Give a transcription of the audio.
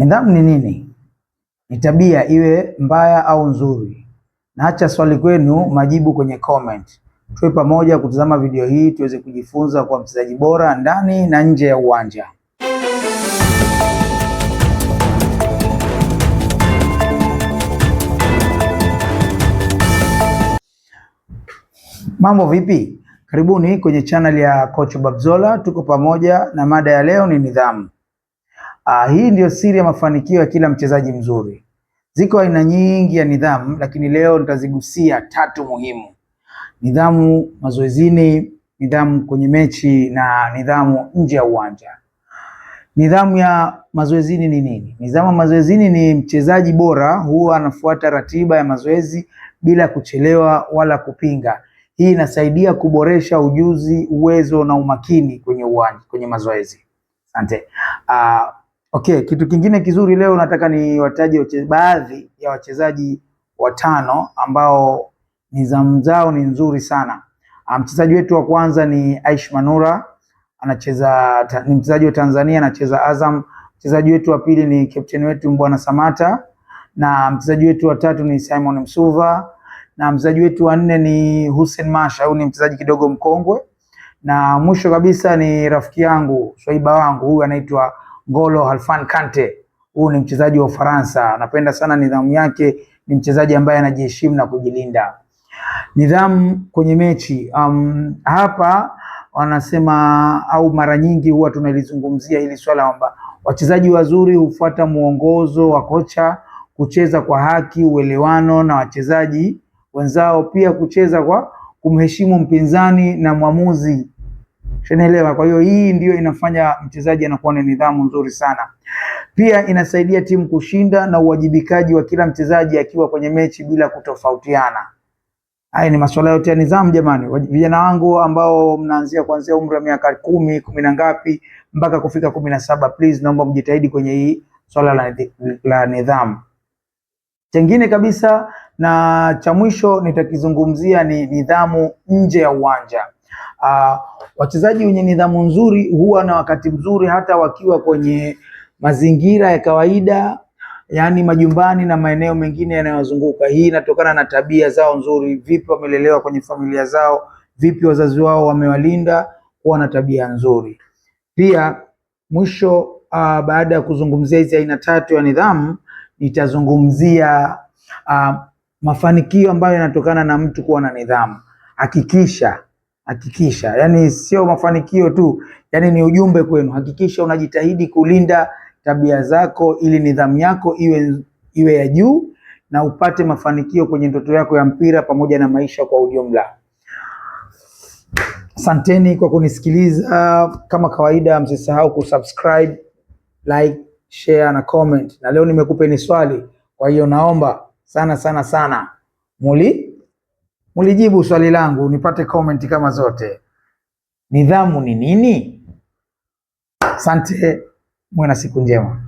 Nidhamu ni nini? Ni tabia, iwe mbaya au nzuri. Naacha swali kwenu, majibu kwenye comment. Tuwe pamoja kutazama video hii tuweze kujifunza kwa mchezaji bora ndani na nje ya uwanja. Mambo vipi? Karibuni kwenye channel ya Coach Babzola. Tuko pamoja na mada ya leo ni nidhamu. Hii ndio siri ya mafanikio ya kila mchezaji mzuri. Ziko aina nyingi ya nidhamu, lakini leo nitazigusia 3 muhimu. Nidhamu mazoezini, nidhamu kwenye mechi na nidhamu nje ya uwanja. Nidhamu ya mazoezini ni nini? Nidhamu ya mazoezini ni mchezaji bora huwa anafuata ratiba ya mazoezi bila kuchelewa wala kupinga. Hii inasaidia kuboresha ujuzi, uwezo na umakini kwenye uwanja, kwenye mazoezi. Asante. Okay, kitu kingine kizuri leo nataka ni wataje baadhi ya wachezaji 5 ambao nidhamu zao ni nzuri sana. Mchezaji wetu wa kwanza ni Aish Manura, ni mchezaji wa Tanzania, anacheza Azam. Mchezaji wetu wa pili ni captain wetu Mbwana Samata, na mchezaji wetu wa 3 ni Simon Msuva, na mchezaji wetu wa 4 ni Hussein Masha, huyu ni mchezaji kidogo mkongwe, na mwisho kabisa ni rafiki yangu, swaiba wangu, huyu anaitwa N'Golo Halfan Kante. Huyu ni mchezaji wa Ufaransa, napenda sana nidhamu yake, ni mchezaji ambaye anajiheshimu na kujilinda. Nidhamu kwenye mechi, hapa wanasema au mara nyingi huwa tunalizungumzia hili swala kwamba wachezaji wazuri hufuata muongozo wa kocha, kucheza kwa haki, uelewano na wachezaji wenzao, pia kucheza kwa kumheshimu mpinzani na mwamuzi. Unaelewa? Kwa hiyo hii ndio inafanya mchezaji anakuwa na nidhamu nzuri sana. Pia inasaidia timu kushinda na uwajibikaji wa kila mchezaji akiwa kwenye mechi bila kutofautiana. Haya ni masuala yote ya nidhamu jamani. Vijana wangu ambao mnaanzia kuanzia umri wa miaka 10, 10 na ngapi mpaka kufika 17, please naomba mjitahidi kwenye hii swala la nidhamu. Chengine kabisa na cha mwisho nitakizungumzia ni nidhamu nje ya uwanja. Wachezaji wenye nidhamu nzuri huwa na wakati mzuri hata wakiwa kwenye mazingira ya kawaida, yani majumbani na maeneo mengine yanayozunguka. Hii inatokana na tabia zao nzuri, vipi wamelelewa kwenye familia zao, vipi wazazi wao wamewalinda kuwa na tabia nzuri. Pia mwisho, baada ya kuzungumzia hizi aina 3 ya nidhamu, nitazungumzia mafanikio ambayo yanatokana na mtu kuwa na nidhamu. Hakikisha, yani sio mafanikio tu, yani ni ujumbe kwenu. Hakikisha unajitahidi kulinda tabia zako ili nidhamu yako iwe ya juu na upate mafanikio kwenye ndoto yako ya mpira pamoja na maisha kwa ujumla. Asanteni kwa kunisikiliza. Kama kawaida, msisahau kusubscribe, like, share na comment. Na leo nimekupeni swali, kwa hiyo naomba sana mulijibu swali langu, nipate comment kama zote. Nidhamu ni nini? Asante, muwe na siku njema.